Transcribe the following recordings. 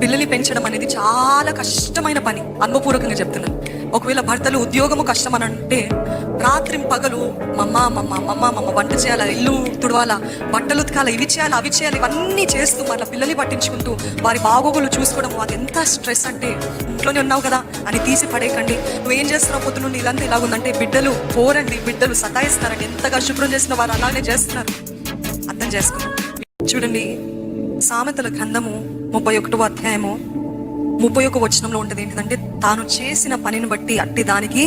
పిల్లల్ని పెంచడం అనేది చాలా కష్టమైన పని, అనుభవపూర్వకంగా చెప్తున్నాను. ఒకవేళ భర్తలు ఉద్యోగము కష్టం అని అంటే రాత్రి పగలు మమ్మ వంట చేయాలా, ఇల్లు తుడవాలా, బట్టలు ఉతకాలా, ఇవి చేయాలి అవి చేయాలి, ఇవన్నీ చేస్తూ మళ్ళీ పిల్లల్ని పట్టించుకుంటూ వారి బాగోగులు చూసుకోవడం, అది ఎంత స్ట్రెస్ అంటే ఇంట్లోనే ఉన్నావు కదా అని తీసి పడేయకండి. నువ్వేం చేస్తున్నావు పొద్దు నుండి ఇలాంటి ఇలాగుందంటే బిడ్డలు పోరండి, బిడ్డలు సతాయిస్తారండి. ఎంతగా శుభ్రం చేసిన వారు అలానే చేస్తున్నారు. అర్థం చేసుకున్నాం. చూడండి, సామెతల గ్రంథము 31వ అధ్యాయము 31వ వచనంలో ఉంటుంది ఏంటంటే, తాను చేసిన పనిని బట్టి అట్టి దానికి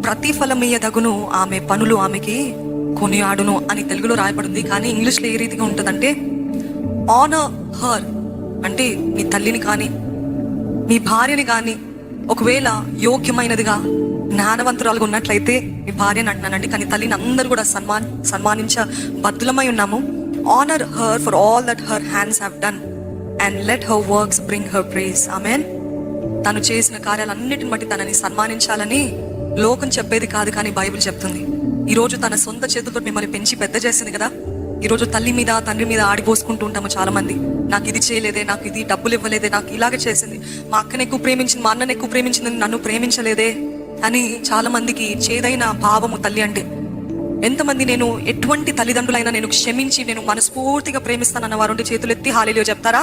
ప్రతిఫలమీయదగును ఆమె పనులు ఆమెకి కొనియాడును అని తెలుగులో రాయబడింది. కానీ ఇంగ్లీష్లో ఏ రీతిగా ఉంటుందంటే, ఆనర్ హర్ అంటే మీ తల్లిని కానీ మీ భార్యని కానీ ఒకవేళ యోగ్యమైనదిగా జ్ఞానవంతురాలుగా ఉన్నట్లయితే మీ భార్యని అంటున్నానండి, కానీ తల్లిని అందరూ కూడా సన్మానించ బద్దులమై ఉన్నాము. Honour her for all that her hands have done and let her works bring her praise. Amen. తను చేసిన కార్యాలన్నిటిని బట్టి తనని సన్మానించాలని లోకం చెప్పేది కాదు, కానీ బైబిల్ చెప్తుంది. ఈరోజు తన సొంత చేతులతో మిమ్మల్ని పెంచి పెద్ద చేసింది కదా. ఈరోజు తల్లి మీద తండ్రి మీద ఆడిపోసుకుంటూ ఉంటాము చాలా మంది. నాకు ఇది చేయలేదే, నాకు ఇది డబ్బులు ఇవ్వలేదే, నాకు ఇలాగే చేసింది, మా అక్కని ఎక్కువ ప్రేమించింది, మా అన్నని ఎక్కువ ప్రేమించింది, నన్ను ప్రేమించలేదే అని చాలా మందికి చేదైన భావము తల్లి అంటే. ఎంతమంది నేను ఎటువంటి తల్లిదండ్రులైనా నేను క్షమించి నేను మనస్ఫూర్తిగా ప్రేమిస్తానన్న వారు చేతులు ఎత్తి హల్లెలూయా చెప్తారా?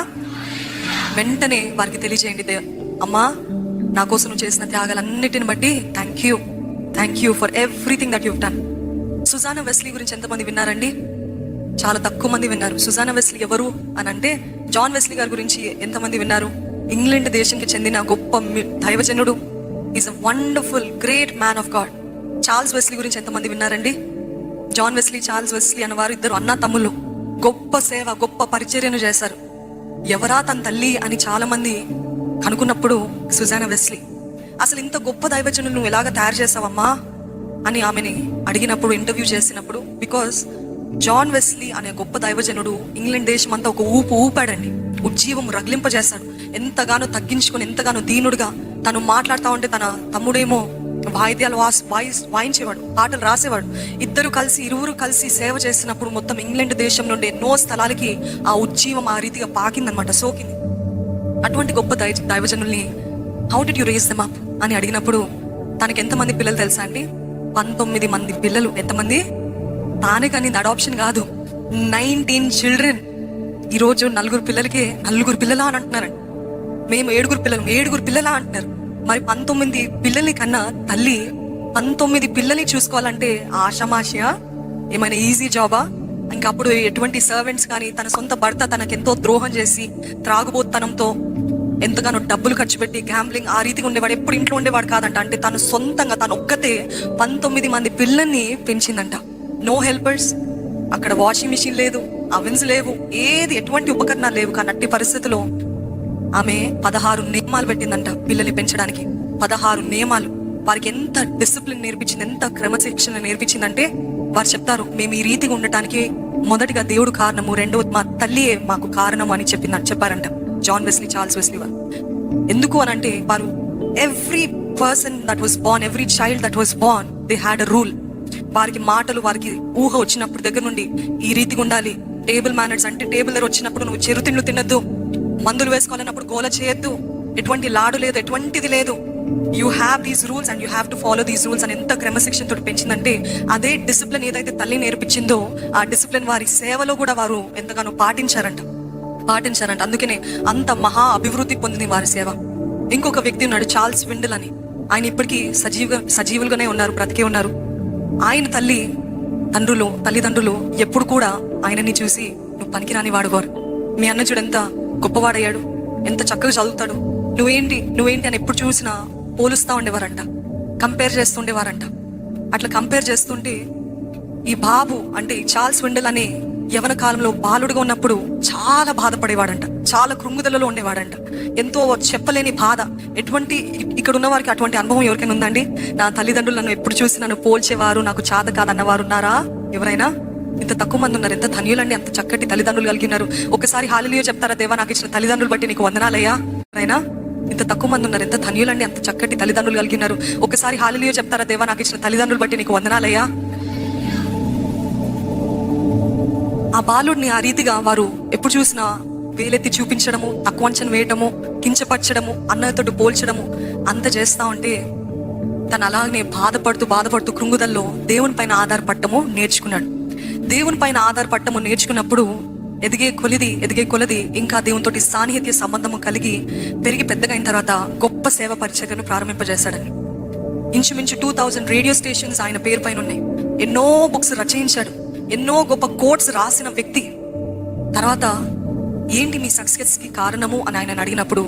వెంటనే వారికి తెలియజేయండి, అమ్మా నా కోసం నువ్వు చేసిన త్యాగాలన్నిటిని బట్టి thank you for everything that you've done. Susanna Wesley గురించి ఎంతమంది విన్నారండి? చాలా తక్కువ మంది విన్నారు. సుజానా వెస్లీ ఎవరు అని అంటే, జాన్ వెస్లీ గారి గురించి ఎంతమంది విన్నారు? ఇంగ్లాండ్ దేశానికి చెందిన గొప్ప దైవజనుడు. Is a wonderful great man of God. Charles Wesley గురించి ఎంతమంది విన్నారండి? జాన్ వెస్లీ, చార్ల్స్ వెస్లీ అన్నవారు ఇద్దరు అన్న తమ్ముళ్ళు. గొప్ప సేవ, గొప్ప పరిచర్యను చేశారు. ఎవరా తన తల్లి అని చాలా మంది కనుక్కున్నప్పుడు సుజానా వెస్లీ. అసలు ఇంత గొప్ప దైవజనులు నువ్వు ఎలాగ తయారు చేసావమ్మా అని ఆమెని అడిగినప్పుడు, ఇంటర్వ్యూ చేసినప్పుడు, బికాస్ జాన్ వెస్లీ అనే గొప్ప దైవజనుడు ఇంగ్లాండ్ దేశం అంతా ఒక ఊపాడండి. ఉజ్జీవం రగిలింపజేశాడు. ఎంతగానో తగ్గించుకొని, ఎంతగానో దీనుడుగా తను మాట్లాడుతూ ఉంటే తన తమ్ముడేమో వాయిద్యాలు వాయించేవాడు, పాటలు రాసేవాడు. ఇరువురు కలిసి సేవ చేసినప్పుడు మొత్తం ఇంగ్లాండ్ దేశం నుండి ఎన్నో స్థలాలకి ఆ ఉజ్జీవం ఆ రీతిగా పాకిందనమాట, సోకింది. అటువంటి గొప్ప దైవజనుల్ని how did you raise them up అని అడిగినప్పుడు తనకి ఎంతమంది పిల్లలు తెలుసా అండి? 19 మంది పిల్లలు. ఎంతమంది? తానే కానీ అడాప్షన్ కాదు, 19 చిల్డ్రన్. ఈరోజు 4 పిల్లలకే 4 పిల్లలా అని అంటున్నారండి. మేము 7 పిల్లలా అంటున్నారు. మరి 19 పిల్లల్ని కన్నా తల్లి 19 పిల్లల్ని చూసుకోవాలంటే ఆషామాషియా? ఏమైనా ఈజీ జాబా? ఇంకా అప్పుడు ఎటువంటి సర్వెంట్స్ కానీ, తన సొంత భర్త తనకెంతో ద్రోహం చేసి త్రాగుబోతనంతో ఎంతగానో డబ్బులు ఖర్చు పెట్టి గ్యాంబ్లింగ్ ఆ రీతిగా ఉండేవాడు. ఎప్పుడు ఇంట్లో ఉండేవాడు కాదంట. అంటే తను సొంతంగా తను ఒక్కతే 19 మంది పిల్లల్ని పెంచిందంట. నో హెల్పర్స్, అక్కడ వాషింగ్ మిషన్ లేదు, అవెన్స్ లేవు, ఎటువంటి ఉపకరణాలు లేవు. కానీ అట్టి పరిస్థితిలో ఆమె 16 నియమాలు పెట్టిందంట పిల్లల్ని పెంచడానికి. 16 నియమాలు. వారికి ఎంత డిసిప్లిన్ నేర్పించింది, ఎంత క్రమశిక్షణ నేర్పించిందంటే వారు చెప్తారు, మేము ఈ రీతిగా ఉండటానికి మొదటిగా దేవుడు కారణము, రెండవది మా తల్లియే మాకు కారణము అని చెప్పారంట జాన్ వెస్లీ, చార్ల్స్ వెస్లీ వారు. ఎందుకు అని అంటే, వారు every person that was Born, every child that was Born, they had a rule. వారికి మాటలు, వారికి ఊహ వచ్చినప్పుడు దగ్గర నుండి ఈ రీతిగా ఉండాలి. టేబుల్ మేనర్స్ అంటే టేబుల్ దగ్గర వచ్చినప్పుడు నువ్వు చిరుతిండ్లు తినద్దు, మందులు వేసుకోవాలన్నప్పుడు గోల చేయొద్దు, ఎటువంటి లాడు లేదు, ఎటువంటిది లేదు. You have these rules and you have to follow these rules అని ఎంత క్రమశిక్షణతో పెంచిందంటే, అదే డిసిప్లిన్ ఏదైతే తల్లి నేర్పించిందో ఆ డిసిప్లిన్ వారి సేవలో కూడా వారు ఎంతగానో పాటించారంట. అందుకనే అంత మహా అభివృద్ధి పొందింది వారి సేవ. ఇంకొక వ్యక్తి ఉన్నాడు, చార్ల్స్ విండిల్ అని. ఆయన ఇప్పటికీ సజీవులుగానే ఉన్నారు, బ్రతికే ఉన్నారు. ఆయన తల్లిదండ్రులు ఎప్పుడు కూడా ఆయనని చూసి నువ్వు పనికిరాని వాడుకోరు, మీ అన్న చూడు ఎంత గొప్పవాడయ్యాడు, ఎంత చక్కగా చదువుతాడు, నువ్వేంటి అని ఎప్పుడు చూసినా పోలుస్తూ ఉండేవారంట, కంపేర్ చేస్తుండేవారంట. అట్లా కంపేర్ చేస్తుంటే ఈ బాబు అంటే ఈ చార్ల్స్ విండిల్ అనే యవన కాలంలో బాలుడుగా ఉన్నప్పుడు చాలా బాధపడేవాడంట, చాలా కృంగుదలలో ఉండేవాడంట. ఎంతో చెప్పలేని బాధ. ఇక్కడ ఉన్న వారికి అటువంటి అనుభవం ఎవరికైనా ఉందండి? నా తల్లిదండ్రులు నన్ను ఎప్పుడు చూసి నన్ను పోల్చేవారు, నాకు చాద కాదన్నవారు ఉన్నారా ఎవరైనా? ఇంత తక్కువ మంది ఉన్నారు. ఎంత ధన్యులండి, అంత చక్కటి తల్లిదండ్రులు కలిగినారు. ఒకసారి హల్లెలూయా చెప్తారా? దేవా నాకు ఇచ్చిన తల్లిదండ్రులు బట్టి నీకు వందనాలయ్యా. ఎవరైనా? ఇంత తక్కువ మంది ఉన్నారు. ఎంత ధన్యులండి, అంత చక్కటి తల్లిదండ్రులు కలిగినారు. ఒకసారి హల్లెలూయా చెప్తారా? దేవా నాకు ఇచ్చిన తల్లిదండ్రులు బట్టి నీకు వందనాలయ్యా. ఆ బాలుడిని ఆ రీతిగా వారు ఎప్పుడు చూసినా వేలెత్తి చూపించడము, తక్కువ అంచనా వేయటము, కించపరచడము, అన్నతోటి పోల్చడము అంత చేస్తా ఉంటే తను అలాగనే బాధపడుతూ కృంగుదల్లో దేవుని పైన ఆధారపడటము నేర్చుకున్నాడు. దేవుని పైన ఆధారపడటము నేర్చుకున్నప్పుడు ఎదిగే కొలది ఇంకా దేవునితోటి సాన్నిహిత్య సంబంధము కలిగి పెరిగి పెద్దగా అయిన తర్వాత గొప్ప సేవ పరిచర్యను ప్రారంభింపజేశాడని. ఇంచుమించు 2000 రేడియో స్టేషన్స్ ఆయన పేరు పైన ఉన్నాయి. ఎన్నో బుక్స్ రచయించాడు, ఎన్నో గొప్ప కోట్స్ రాసిన వ్యక్తి. తర్వాత ఏంటి మీ సక్సెస్ కి కారణము అని ఆయన అడిగినప్పుడు,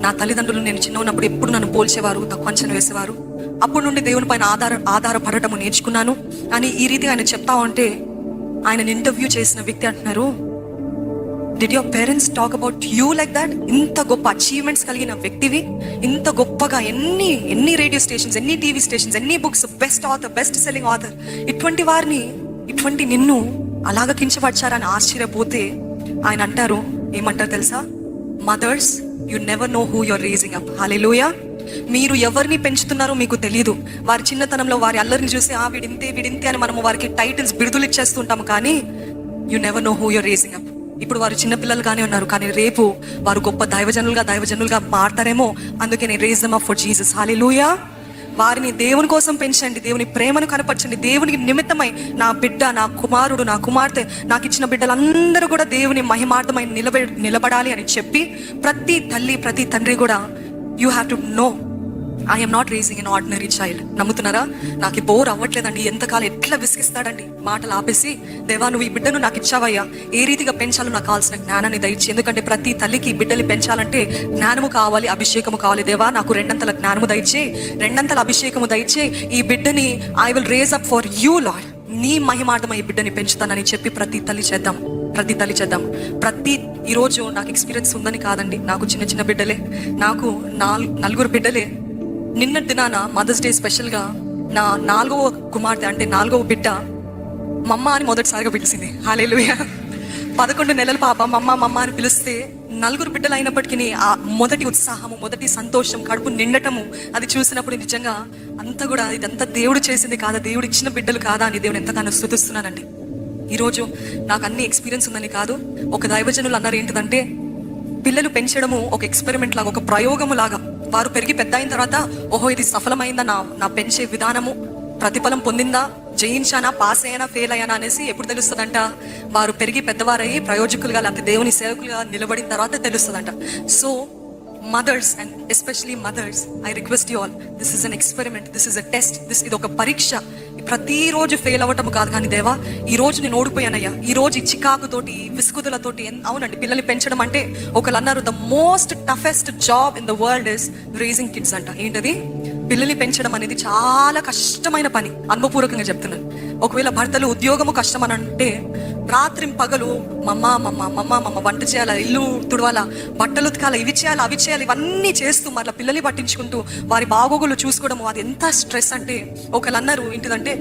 నా తల్లిదండ్రులు నేను చిన్న ఉన్నప్పుడు ఎప్పుడు నన్ను పోల్చేవారు, తక్కువ అంచనా వేసేవారు. అప్పటి నుండి దేవుని పైన ఆధారపడటము నేర్చుకున్నాను అని ఈ రీతి ఆయన చెప్తా ఉంటే, ఆయన ఇంటర్వ్యూ చేసిన వ్యక్తి అంటున్నారు, did your parents talk about you like that? ఇంత గొప్ప అచీవ్మెంట్స్ కలిగిన వ్యక్తివి, ఇంత గొప్పగా ఎన్ని రేడియో స్టేషన్స్, ఎన్ని టీవీ స్టేషన్స్, ఎన్ని books, best author, best selling author, ఇటువంటి నిన్ను అలాగ కించపరిచారని ఆశ్చర్యపోతే ఆయన అంటారు, ఏమంటారు తెలుసా? Mothers, you never know who you're raising up. Hallelujah. మీరు ఎవరిని పెంచుతున్నారో మీకు తెలియదు. వారి చిన్నతనంలో వారి అల్లరిని చూసి వీడింతే అని మనము వారికి టైటిల్స్, బిరుదులు ఇచ్చేస్తుంటాము, కానీ you never know who you're raising up. ఇప్పుడు వారు చిన్నపిల్లలుగానే ఉన్నారు, కానీ రేపు వారు గొప్ప దైవజనులుగా మారతారేమో. అందుకే నేను raise them up for Jesus. Hallelujah. వారిని దేవుని కోసం పెంచండి, దేవుని ప్రేమను కనపరచండి. దేవునికి నిమిత్తమై నా బిడ్డ, నా కుమారుడు, నా కుమార్తె, నాకు ఇచ్చిన బిడ్డలందరూ కూడా దేవుని మహిమార్థమై నిలబడాలి అని చెప్పి ప్రతి తల్లి, ప్రతి తండ్రి కూడా you have to know, I'm not raising an ordinary child. నమ్ముతున్నారా? నాకు బోర్ అవ్వట్లేదండి. ఎంతకాలం ఎట్లా విసిగిస్తాడండి మాటలు ఆపేసి, దేవా నువ్వు ఈ బిడ్డను నాకు ఇచ్చావయ్యా, ఏ రీతిగా పెంచాలో నాకు కావాల్సిన జ్ఞానాన్ని దయచి. ఎందుకంటే ప్రతి తల్లికి బిడ్డలు పెంచాలంటే జ్ఞానము కావాలి, అభిషేకము కావాలి. దేవా నాకు 2 జ్ఞానము దయచే, 2 అభిషేకము దయచే. ఈ బిడ్డని I will raise up for you Lord. నీ మహిమార్థం ఈ బిడ్డని పెంచుతానని చెప్పి ప్రతి తల్లి చేద్దాం. ఈరోజు నాకు ఎక్స్పీరియన్స్ ఉందని కాదండి, నాకు చిన్న బిడ్డలే, నాకు 4 బిడ్డలే. నిన్నటి దినాన మదర్స్ డే స్పెషల్గా నా 4వ కుమార్తె, అంటే 4వ బిడ్డ మమ్మ అని మొదటిసారిగా పిలిచింది. హల్లెలూయా. 11 నెలల పాప మమ్మ అని పిలిస్తే 4 బిడ్డలు అయినప్పటికీ ఆ మొదటి ఉత్సాహము, మొదటి సంతోషం, కడుపు నిండటము అది చూసినప్పుడు నిజంగా అంతా కూడా ఇదంతా దేవుడు చేసింది కాదా, దేవుడు ఇచ్చిన బిడ్డలు కాదా అని దేవుడు ఎంతగానో స్తుతిస్తున్నానండి. ఈరోజు నాకు అన్ని ఎక్స్పీరియన్స్ ఉందని కాదు. ఒక దైవజనులు అన్నారు ఏంటిదంటే, పిల్లలు పెంచడము ఒక ఎక్స్పెరిమెంట్ లాగా, ఒక ప్రయోగము లాగా. వారు పెరిగి పెద్ద అయిన తర్వాత, ఓహో ఇది సఫలమైందా, నా పెంచే విధానము ప్రతిఫలం పొందిందా, జయించానా, పాస్ అయ్యానా, ఫెయిల్ అయ్యానా అనేసి ఎప్పుడు తెలుస్తుందంట? వారు పెరిగి పెద్దవారయ్యి ప్రయోజకులుగా, లేకపోతే దేవుని సేవకులుగా నిలబడిన తర్వాత తెలుస్తుందంట. So mothers, and especially mothers, I request you all, this is an experiment, this is a test, ఇది ఒక పరీక్ష. ప్రతిరోజు ఫెయిల్ అవ్వటం కాదు, కానీ దేవా ఈ రోజు నేను ఓడిపోయానయ్యా, ఈ రోజు ఈ చికాకుతోటి, విసుగుదలతోటి. అవునండి, పిల్లల్ని పెంచడం అంటే ఒకళ్ళు అన్నారు, the most toughest job in the world is raising kids అంట. ఏంటది? పిల్లల్ని పెంచడం అనేది చాలా కష్టమైన పని. అనుభవపూర్వకంగా చెప్తున్నాను. ఒకవేళ భర్తలు ఉద్యోగము కష్టం అని అంటే, రాత్రి పగలు మమ్మ వంట చేయాలా, ఇల్లు తుడవాలా, బట్టలు ఉతకాలా, ఇవి చేయాలి, అవి చేయాలి, ఇవన్నీ చేస్తూ మళ్ళీ పిల్లల్ని పట్టించుకుంటూ వారి బాగోగులు చూసుకోవడము, అది ఎంత స్ట్రెస్ అంటే, ఒకళ్ళు అన్నారు ఏంటిదంటే,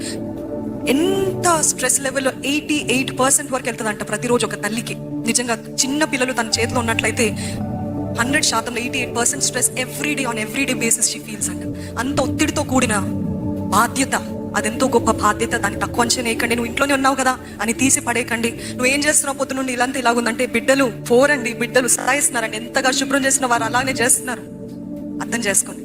ఎంత స్ట్రెస్ లెవెల్లో 88% వరకు వెళ్తుందంట ప్రతిరోజు ఒక తల్లికి. నిజంగా చిన్న పిల్లలు తన చేతిలో ఉన్నట్లయితే 100% 88% stress everyday, on everyday basis she feels అంట. అంత ఒత్తిడితో కూడిన బాధ్యత, అదెంతో గొప్ప బాధ్యత. దాన్ని తక్కువ అంచనా వేయకండి. నువ్వు ఇంట్లోనే ఉన్నావు కదా అని తీసి పడేయకండి. నువ్వేం చేస్తున్నావు పొద్దు నుండి ఇలాంటి ఇలాగుందంటే, బిడ్డలు సతాయిస్తున్నారండి. ఎంతగా శుభ్రం చేసిన వారు అలానే చేస్తున్నారు. అర్థం చేసుకోండి.